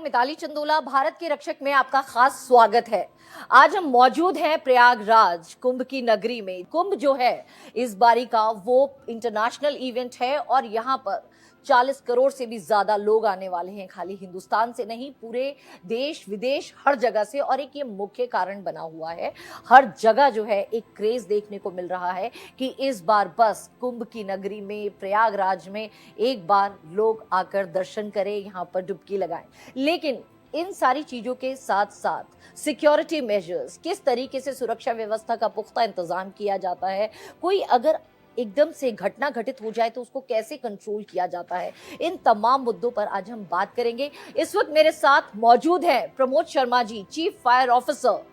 मिताली चंदोला। भारत के रक्षक में आपका खास स्वागत है। आज हम मौजूद हैं प्रयागराज कुंभ की नगरी में। कुंभ जो है इस बारी का वो इंटरनेशनल इवेंट है और यहाँ पर 40 करोड़ से भी ज्यादा लोग आने वाले हैं। खाली हिंदुस्तान से नहीं, पूरे देश विदेश हर जगह से। और एक ये मुख्य कारण बना हुआ है, हर जगह जो है एक क्रेज देखने को मिल रहा है कि इस बार बस कुंभ की नगरी में प्रयागराज में एक बार लोग आकर दर्शन करें, यहाँ पर डुबकी लगाएं। लेकिन इन सारी चीजों के साथ साथ सिक्योरिटी मेजर्स, किस तरीके से सुरक्षा व्यवस्था का पुख्ता इंतजाम किया जाता है, कोई अगर एकदम से घटना घटित हो जाए तो उसको कैसे कंट्रोल किया जाता है, इन तमाम मुद्दों पर आज हम बात करेंगे। इस वक्त मेरे साथ मौजूद हैं Pramod Sharma ji, chief fire officer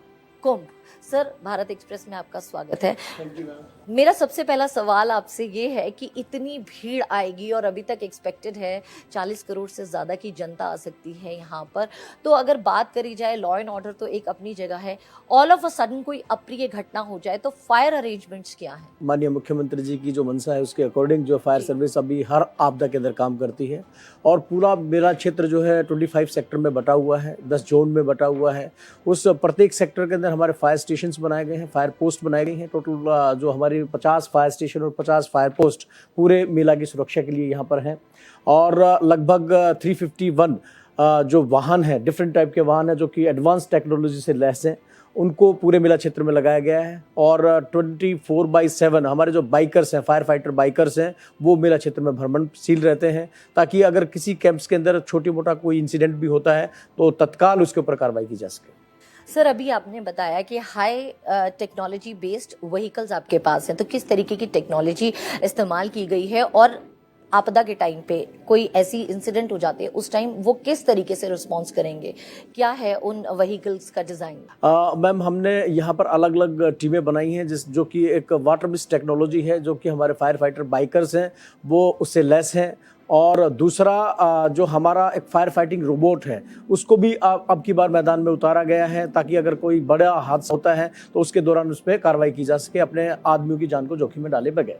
कुंभ। सर, भारत एक्सप्रेस में आपका स्वागत है। मेरा सबसे पहला सवाल आपसे ये है कि इतनी भीड़ आएगी और अभी तक एक्सपेक्टेड है 40 करोड़ से ज़्यादा की जनता आ सकती है यहाँ पर, तो अगर बात करी जाए लॉ एंड ऑर्डर तो एक अपनी जगह है, ऑल ऑफ अ सडन कोई अप्रिय घटना हो जाए तो फायर अरेंजमेंट्स क्या है? माननीय मुख्यमंत्री जी की जो मंशा है उसके अकॉर्डिंग जो फायर सर्विस अभी हर आपदा के अंदर काम करती है और पूरा मेरा क्षेत्र जो है 25 सेक्टर में बटा हुआ है, 10 जोन में बटा हुआ है। उस प्रत्येक सेक्टर के अंदर हमारे फायर स्टेशन बनाए गए हैं, फायर पोस्ट बनाई गई हैं। टोटल जो हमारी 50 फायर स्टेशन और 50 फायर पोस्ट पूरे मेला की सुरक्षा के लिए यहाँ पर हैं। और लगभग 351 जो वाहन है, डिफरेंट टाइप के वाहन है जो कि एडवांस टेक्नोलॉजी से लैस हैं, उनको पूरे मेला क्षेत्र में लगाया गया है। और 24/7 हमारे जो बाइकर्स हैं, फायर फाइटर बाइकर्स हैं, वो मेला क्षेत्र में भ्रमणशील रहते हैं ताकि अगर किसी कैंप्स के अंदर छोटी मोटा कोई इंसिडेंट भी होता है तो तत्काल उसके ऊपर कार्रवाई की जा सके। सर, अभी आपने बताया कि हाई टेक्नोलॉजी बेस्ड व्हीकल्स आपके पास हैं, तो किस तरीके की टेक्नोलॉजी इस्तेमाल की गई है और आपदा के टाइम पे कोई ऐसी इंसिडेंट हो जाते हैं उस टाइम वो किस तरीके से रिस्पॉन्स करेंगे, क्या है उन व्हीकल्स का डिज़ाइन? मैम, हमने यहाँ पर अलग अलग टीमें बनाई हैं जो कि एक वाटर बेस्ड टेक्नोलॉजी है जो कि हमारे फायर फाइटर बाइकर्स हैं वो उससे लैस हैं। और दूसरा जो हमारा एक फायर फाइटिंग रोबोट है उसको भी अब की बार मैदान में उतारा गया है ताकि अगर कोई बड़ा हादसा होता है तो उसके दौरान उस पर कार्रवाई की जा सके, अपने आदमियों की जान को जोखिम में डाले बगैर।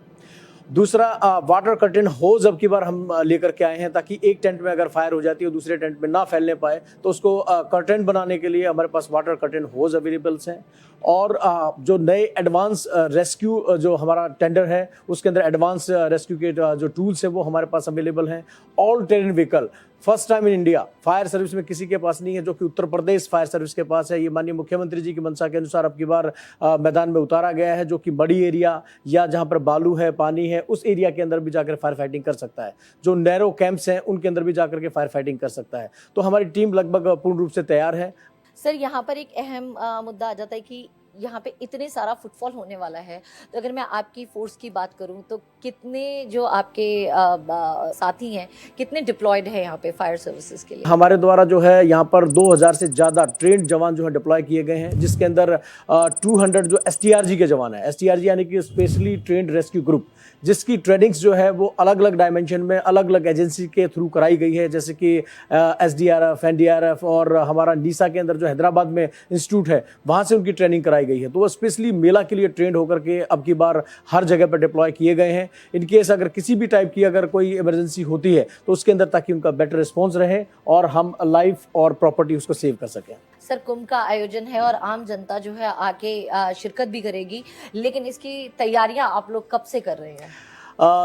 दूसरा, वाटर कर्टेन होज अब की बार हम लेकर के आए हैं ताकि एक टेंट में अगर फायर हो जाती है दूसरे टेंट में ना फैलने पाए, तो उसको कर्टेन बनाने के लिए हमारे पास वाटर कर्टेन होज अवेलेबल्स हैं। और जो नए एडवांस रेस्क्यू जो हमारा टेंडर है उसके अंदर एडवांस रेस्क्यू के जो टूल्स हैं वो हमारे पास अवेलेबल हैं। All terrain vehicle first time in India fire service में किसी के पास नहीं है, जो कि उत्तर प्रदेश फायर सर्विस के पास है। ये माननीय मुख्यमंत्री जी की मंशा के अनुसार अब की बार मैदान में उतारा गया है, जो कि बड़ी एरिया या जहां पर बालू है, पानी है, उस एरिया के अंदर भी जाकर फायर फाइटिंग कर सकता है। जो नैरो कैंप्स हैं उनके अंदर भी जाकर के फायर फाइटिंग कर सकता है। तो हमारी टीम लगभग पूर्ण रूप से तैयार है। सर, यहाँ पर एक अहम मुद्दा आ जाता है कि यहाँ पे इतने सारा फुटफॉल होने वाला है, तो अगर मैं आपकी फोर्स की बात करूँ तो कितने जो आपके साथी हैं, कितने डिप्लॉयड है यहाँ पे फायर सर्विसेज के लिए? हमारे द्वारा जो है यहाँ पर 2000 से ज़्यादा ट्रेंड जवान जो है डिप्लॉय किए गए हैं, जिसके अंदर 200 जो STRG के जवान हैं, STRG यानी कि स्पेशली ट्रेंड रेस्क्यू ग्रुप, जिसकी ट्रेनिंग्स जो है वो अलग अलग डायमेंशन में अलग अलग एजेंसी के थ्रू कराई गई है, जैसे कि SDRF, NDRF और हमारा नीसा के अंदर जो हैदराबाद में इंस्टीट्यूट है वहाँ से उनकी ट्रेनिंग कराई गई है। तो वो स्पेशली मेला के लिए ट्रेंड होकर के अब की बार हर जगह पर डिप्लॉय किए गए हैं। इनकेस अगर किसी भी टाइप की अगर कोई इमरजेंसी होती है तो उसके अंदर ताकि उनका बेटर रिस्पॉन्स रहे और हम लाइफ और प्रॉपर्टी उसको सेव कर सकें। सर, कुंभ का आयोजन है और आम जनता जो है आके शिरकत भी करेगी, लेकिन इसकी तैयारियां आप लोग कब से कर रहे हैं?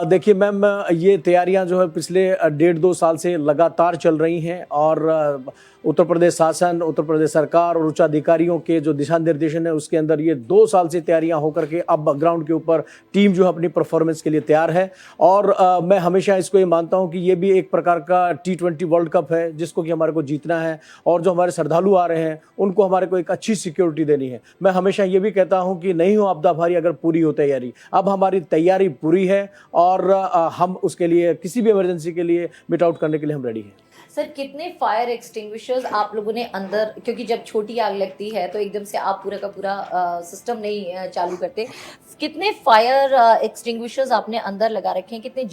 देखिए मैम, ये तैयारियां जो है पिछले 1.5-2 साल से लगातार चल रही हैं और उत्तर प्रदेश शासन, उत्तर प्रदेश सरकार और उच्च अधिकारियों के जो दिशा निर्देशन है उसके अंदर ये 2 साल से तैयारियां होकर के अब ग्राउंड के ऊपर टीम जो है अपनी परफॉर्मेंस के लिए तैयार है। और मैं हमेशा इसको ये मानता हूं कि ये भी एक प्रकार का T20 वर्ल्ड कप है जिसको कि हमारे को जीतना है और जो हमारे श्रद्धालु आ रहे हैं उनको हमारे को एक अच्छी सिक्योरिटी देनी है। मैं हमेशा ये भी कहता हूँ कि नहीं हो आपदा भारी अगर पूरी हो तैयारी। अब हमारी तैयारी पूरी है और हम उसके लिए किसी भी इमरजेंसी के लिए मिट आउट करने के लिए हम रेडी हैं। सर, कितने फायर एक्सटिंग्विशर्स आप लोगों ने अंदर, क्योंकि जब छोटी आग लगती है तो एकदम से आप पूरा का पूरा सिस्टम नहीं चालू करते, कितने फायर एक्सटिंग्विशर्स आपने अंदर लगा रखे हैं, कितने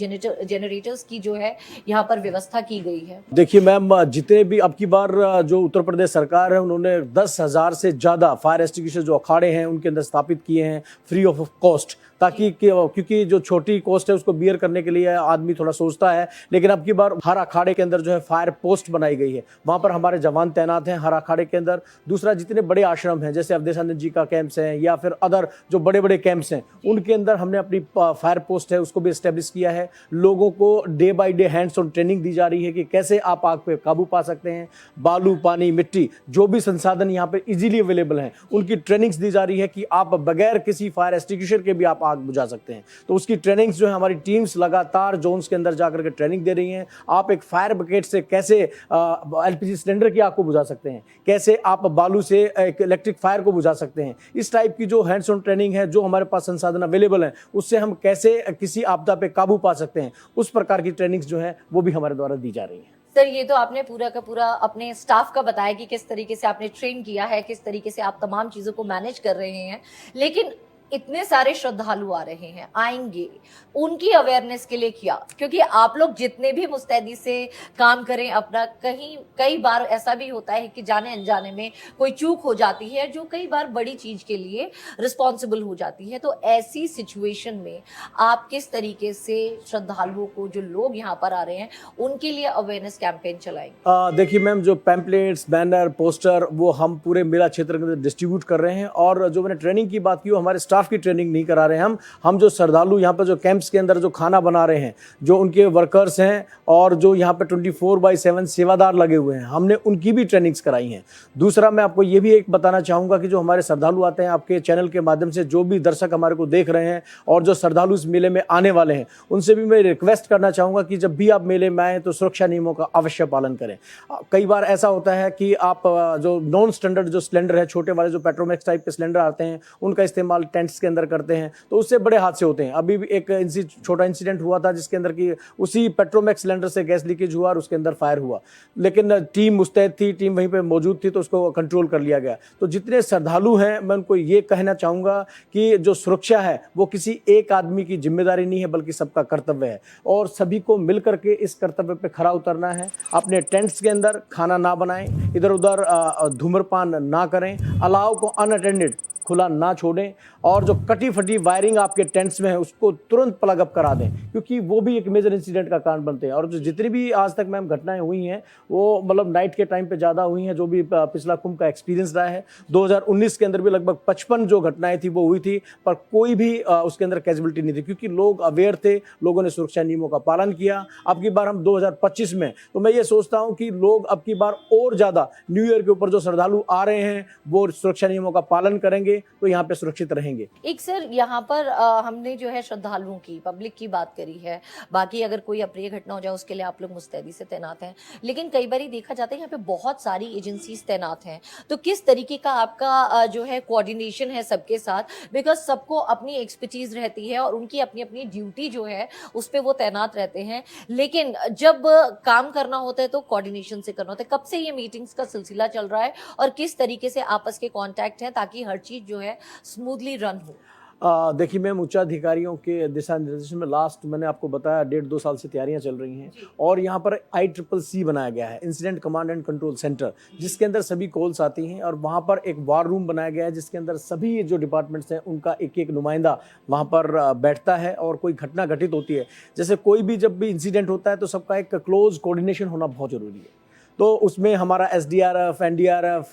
जनरेटर्स की जो है यहाँ पर व्यवस्था की गई है? देखिए मैम, जितने भी अब की बार जो उत्तर प्रदेश सरकार है उन्होंने 10,000 से ज़्यादा फायर एक्सटिंग्विशर जो अखाड़े हैं उनके अंदर स्थापित किए हैं फ्री ऑफ कॉस्ट, ताकि क्योंकि जो छोटी कॉस्ट है उसको बियर करने के लिए आदमी थोड़ा सोचता है, लेकिन अब की बार हर अखाड़े के अंदर जो है फायर फायर पोस्ट बनाई गई है, वहाँ पर हमारे जवान तैनात हैं हर अखाड़े के अंदर। दूसरा, जितने बड़े आश्रम हैं जैसे अवधेशानंद जी का कैंप्स हैं या फिर अदर जो बड़े बड़े कैंप्स हैं, उनके अंदर हमने अपनी फायर पोस्ट है उसको भी एस्टेब्लिश किया है। लोगों को day by day hands on training दी जा रही है कि कैसे आप आग पे काबू पा सकते हैं। बालू, पानी, मिट्टी, जो भी संसाधन यहाँ पे इजीली अवेलेबल हैं, उनकी ट्रेनिंग्स दी जा रही है कि आप बगैर किसी फायर एक्सटिंग्विशर के भी आप आग बुझा सकते हैं। तो उसकी ट्रेनिंग्स जो है हमारी टीम्स लगातार जोन्स के अंदर जाकर के ट्रेनिंग दे रही हैं। आप एक फायर ब्रिगेड से कैसे एलपीजी सिलेंडर की आग को बुझा सकते हैं, कैसे आप बालू से एक इलेक्ट्रिक फायर को बुझा सकते हैं, इस टाइप की जो हैंड्स ऑन ट्रेनिंग है, जो हमारे पास संसाधन अवेलेबल है, उससे हम कैसे किसी आपदा पे काबू पा सकते हैं, उस प्रकार की ट्रेनिंग्स जो है वो भी हमारे द्वारा दी जा रही है। सर, ये तो आपने पूरा का पूरा अपने स्टाफ का बताया कि किस तरीके से आपने ट्रेन किया है, किस तरीके से आप तमाम चीजों को मैनेज कर रहे हैं। लेकिन इतने सारे श्रद्धालु आ रहे हैं, आएंगे, उनकी अवेयरनेस के लिए क्या? क्योंकि आप लोग जितने भी मुस्तैदी से काम करें अपना, कई बार ऐसा भी होता है कि जाने अनजाने में कोई चूक हो जाती है जो कई बार बड़ी चीज के लिए रिस्पॉन्सिबल हो जाती है। तो ऐसी सिचुएशन में आप किस तरीके से श्रद्धालुओं को, जो लोग यहाँ पर आ रहे हैं, उनके लिए अवेयरनेस कैंपेन चलाएंगे? देखिए मैम, जो पैम्पलेट्स, बैनर, पोस्टर वो हम पूरे मेला क्षेत्र के अंदर डिस्ट्रीब्यूट कर रहे हैं। और जो मैंने ट्रेनिंग की बात की, वो हमारे स्टाफ की ट्रेनिंग नहीं करा रहे हैं हम जो श्रद्धालु यहाँ पर जो कैंप्स के अंदर जो खाना बना रहे हैं, जो उनके वर्कर्स हैं और जो यहाँ पे 24/7 सेवादार लगे हुए हैं, हमने उनकी भी ट्रेनिंग्स कराई हैं। दूसरा, मैं आपको ये भी एक बताना चाहूँगा कि जो हमारे श्रद्धालु आते हैं, आपके चैनल के माध्यम से जो भी दर्शक हमारे को देख रहे हैं और जो श्रद्धालु इस मेले में आने वाले हैं, उनसे भी मैं रिक्वेस्ट करना चाहूँगा कि जब भी आप मेले में आएँ तो सुरक्षा नियमों का अवश्य पालन करें। कई बार ऐसा होता है कि आप जो नॉन स्टैंडर्ड जो सिलेंडर है, छोटे वाले जो पेट्रोमैक्स टाइप के सिलेंडर आते हैं, उनका इस्तेमाल टेंट्स के अंदर करते हैं, तो उससे बड़े हादसे होते हैं। अभी भी एक छोटा इंसिडेंट हुआ था जिसके अंदर की उसी पेट्रोमैक्स सिलेंडर से गैस लीकेज हुआ और उसके अंदर फायर हुआ, लेकिन टीम मुस्तैद थी, टीम वहीं पे मौजूद थी, तो उसको कंट्रोल कर लिया गया। तो जितने श्रद्धालु हैं, मैं उनको ये कहना चाहूँगा कि जो सुरक्षा है वो किसी एक आदमी की जिम्मेदारी नहीं है, बल्कि सबका कर्तव्य है और सभी को मिल करके इस कर्तव्य पे खरा उतरना है। अपने टेंट्स के अंदर खाना ना बनाएं, इधर उधर धूम्रपान ना करें, अलाव को अनअटेंडेड खुला ना छोड़ें और जो कटी फटी वायरिंग आपके टेंट्स में है उसको तुरंत प्लग अप करा दें, क्योंकि वो भी एक मेजर इंसिडेंट का कारण बनते हैं। और जो जितनी भी आज तक मैम घटनाएं हुई हैं वो मतलब नाइट के टाइम पे ज़्यादा हुई हैं, जो भी पिछला कुंभ का एक्सपीरियंस रहा है। 2019 के अंदर भी लगभग 55 जो घटनाएं थी वो हुई थी, पर कोई भी उसके अंदर कैजुअलिटी नहीं थी, क्योंकि लोग अवेयर थे, लोगों ने सुरक्षा नियमों का पालन किया। अब की बार हम 2025 में, तो मैं ये सोचता हूँ कि लोग अब की बार और ज़्यादा न्यू ईयर के ऊपर जो श्रद्धालु आ रहे हैं वो सुरक्षा नियमों का पालन करेंगे तो यहाँ पे सुरक्षित रहेंगे। एक सर, यहाँ पर हमने जो है श्रद्धालुओं की, पब्लिक की बात करी है, बाकी अगर कोई अप्रिय घटना हो जाए उसके लिए आप लोग मुस्तैदी से तैनात हैं, लेकिन कई बार देखा जाता है यहाँ पे बहुत सारी एजेंसीज तैनात हैं। तो किस तरीके का आपका जो है कोऑर्डिनेशन है सबके साथ? बिकॉज सबको अपनी एक्सपर्टीज रहती है और उनकी अपनी अपनी ड्यूटी जो है उस पर वो तैनात रहते हैं, लेकिन जब काम करना होता है तो कोऑर्डिनेशन से करना होता है। कब से ये मीटिंग्स का सिलसिला चल रहा है और किस तरीके से आपस के कॉन्टैक्ट हैं ताकि हर चीज जो है स्मूथली रन हो? देखिए मैम, उच्चाधिकारियों के दिशा निर्देशन में लास्ट मैंने आपको बताया 1.5-2 साल से तैयारियां चल रही हैं और यहाँ पर ICCC बनाया गया है, incident command and control centre, जिसके अंदर सभी कॉल्स आती हैं और वहाँ पर एक वार रूम बनाया गया है जिसके अंदर सभी जो डिपार्टमेंट्स हैं उनका एक एक नुमाइंदा वहाँ पर बैठता है। और कोई घटना घटित होती है, जैसे कोई भी जब भी इंसिडेंट होता है तो सबका एक क्लोज कोऑर्डिनेशन होना बहुत ज़रूरी है। तो उसमें हमारा SDRF, NDRF,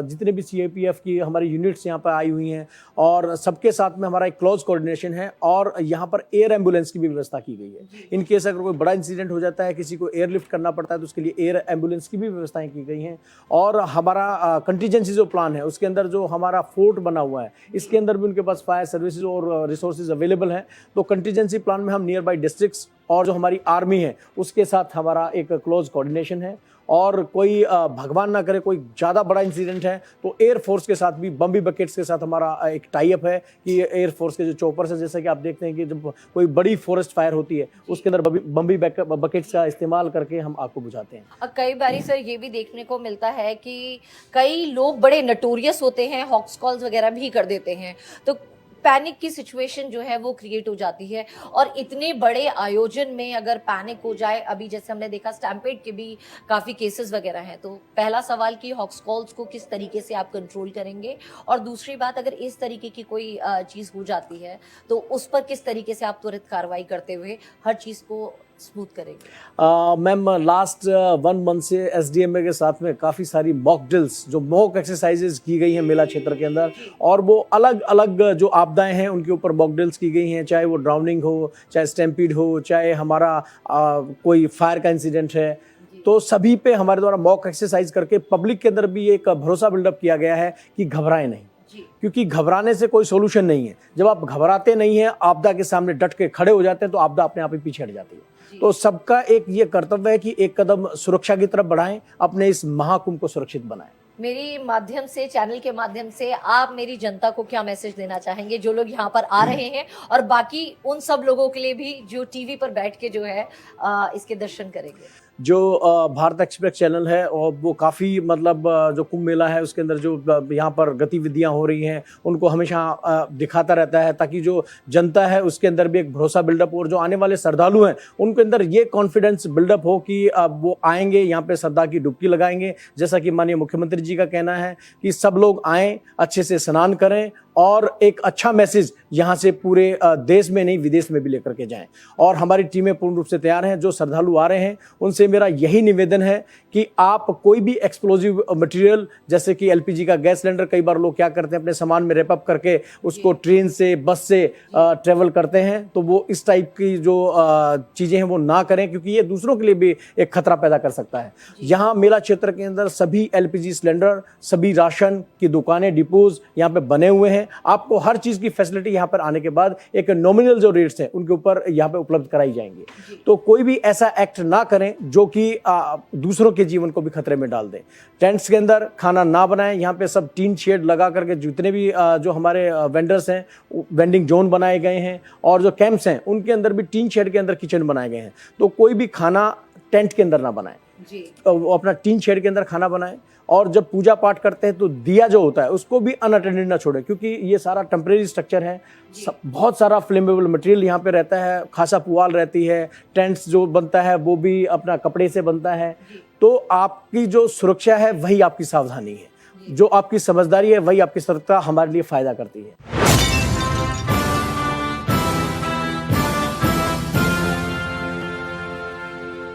जितने भी CAPF की हमारी यूनिट्स यहाँ पर आई हुई हैं और सबके साथ में हमारा एक क्लोज कोऑर्डिनेशन है। और यहाँ पर एयर एम्बुलेंस की भी व्यवस्था की गई है। इन केस अगर कोई बड़ा इंसिडेंट हो जाता है, किसी को एयरलिफ्ट करना पड़ता है, तो उसके लिए एयर एम्बुलेंस की भी व्यवस्थाएं की गई हैं। और हमारा कंटीजेंसी जो प्लान है उसके अंदर जो हमारा फोर्ट बना हुआ है, इसके अंदर भी उनके पास फायर सर्विसेज और रिसोर्सेज अवेलेबल हैं। तो कंटीजेंसी प्लान में हम नियर बाई डिस्ट्रिक्ट्स और जो हमारी आर्मी है उसके साथ हमारा एक क्लोज कोऑर्डिनेशन है। और कोई भगवान ना करे कोई ज़्यादा बड़ा इंसिडेंट है तो एयरफोर्स के साथ भी, बम्बी बकेट्स के साथ हमारा एक टाई अप है कि एयरफोर्स के जो चॉपर्स हैं, जैसा कि आप देखते हैं कि जब कोई बड़ी फॉरेस्ट फायर होती है उसके अंदर बम्बी बकेट्स का इस्तेमाल करके हम आग को बुझाते हैं। कई बारी सर ये भी देखने को मिलता है कि कई लोग बड़े नटोरियस होते हैं, हॉक्स कॉल्स वगैरह भी कर देते हैं, तो पैनिक की सिचुएशन जो है वो क्रिएट हो जाती है। और इतने बड़े आयोजन में अगर पैनिक हो जाए, अभी जैसे हमने देखा स्टैम्पेड के भी काफ़ी केसेस वगैरह हैं, तो पहला सवाल कि हॉक्स कॉल्स को किस तरीके से आप कंट्रोल करेंगे, और दूसरी बात अगर इस तरीके की कोई चीज़ हो जाती है तो उस पर किस तरीके से आप त्वरित कार्रवाई करते हुए हर चीज़ को स्मूथ करेंगे? मैम लास्ट 1 मंथ से एसडीएमए के साथ में काफ़ी सारी मॉक ड्रिल्स जो मॉक एक्सरसाइजेज की गई हैं मेला क्षेत्र के अंदर, और वो अलग अलग जो आपदाएं हैं उनके ऊपर मॉक ड्रिल्स की गई हैं, चाहे वो ड्राउनिंग हो, चाहे स्टैम्पीड हो, चाहे हमारा कोई फायर का इंसिडेंट है, तो सभी पे हमारे द्वारा मॉक एक्सरसाइज करके पब्लिक के अंदर भी एक भरोसा बिल्डअप किया गया है कि घबराएं नहीं, क्योंकि घबराने से कोई सोल्यूशन नहीं है। जब आप घबराते नहीं हैं, आपदा के सामने डट के खड़े हो जाते हैं, तो आपदा अपने आप ही पीछे हट जाती है। तो सबका एक ये कर्तव्य है कि एक कदम सुरक्षा की तरफ बढ़ाएं, अपने इस महाकुंभ को सुरक्षित बनाएं। मेरी माध्यम से, चैनल के माध्यम से आप मेरी जनता को क्या मैसेज देना चाहेंगे, जो लोग यहाँ पर आ रहे हैं और बाकी उन सब लोगों के लिए भी जो टीवी पर बैठ के जो है इसके दर्शन करेंगे? जो भारत एक्सप्रेस चैनल है, और वो काफ़ी मतलब जो कुंभ मेला है उसके अंदर जो यहाँ पर गतिविधियाँ हो रही हैं उनको हमेशा दिखाता रहता है, ताकि जो जनता है उसके अंदर भी एक भरोसा बिल्डअप हो, और जो आने वाले श्रद्धालु हैं उनके अंदर ये कॉन्फिडेंस बिल्डअप हो कि वो आएंगे, यहाँ पे श्रद्धा की डुबकी लगाएंगे। जैसा कि माननीय मुख्यमंत्री जी का कहना है कि सब लोग आएँ, अच्छे से स्नान करें और एक अच्छा मैसेज यहाँ से पूरे देश में नहीं विदेश में भी लेकर के जाएं। और हमारी टीमें पूर्ण रूप से तैयार हैं। जो श्रद्धालु आ रहे हैं उनसे मेरा यही निवेदन है कि आप कोई भी एक्सप्लोजिव मटेरियल, जैसे कि एलपीजी का गैस सिलेंडर, कई बार लोग क्या करते हैं अपने सामान में रैप अप करके उसको ट्रेन से, बस से ट्रेवल करते हैं, तो वो इस टाइप की जो चीज़ें हैं वो ना करें, क्योंकि ये दूसरों के लिए भी एक खतरा पैदा कर सकता है। यहाँ मेला क्षेत्र के अंदर सभी एलपीजी सिलेंडर, सभी राशन की दुकानें, डिपोज यहाँ पे बने हुए हैं। आपको हर चीज़ की फैसिलिटी यहाँ पर आने के बाद एक नॉमिनल जो रेट्स हैं उनके ऊपर यहाँ पे उपलब्ध कराई जाएंगी। तो कोई भी ऐसा एक्ट ना करें जो कि दूसरों के जीवन को भी खतरे में डाल दे। टेंट्स के अंदर खाना ना बनाएं। यहाँ पे सब टीन शेड लगा करके जितने भी जो हमारे वेंडर्स हैं, वेंडिंग जोन बनाए गए हैं, और जो कैंप्स हैं उनके अंदर भी टीन शेड के अंदर किचन बनाए गए हैं। तो कोई भी खाना टेंट के अंदर ना बनाएं, वो अपना टीन शेड के अंदर खाना बनाएं। और जब पूजा पाठ करते हैं तो दिया जो होता है उसको भी अनअटेंडेड ना छोड़ें, क्योंकि ये सारा टेम्परेरी स्ट्रक्चर है। बहुत सारा फ्लेमेबल मटेरियल यहाँ पे रहता है, खासा पुआल रहती है, टेंट्स जो बनता है वो भी अपना कपड़े से बनता है। तो आपकी जो सुरक्षा है वही आपकी सावधानी है, जो आपकी समझदारी है वही आपकी सतर्कता हमारे लिए फ़ायदा करती है।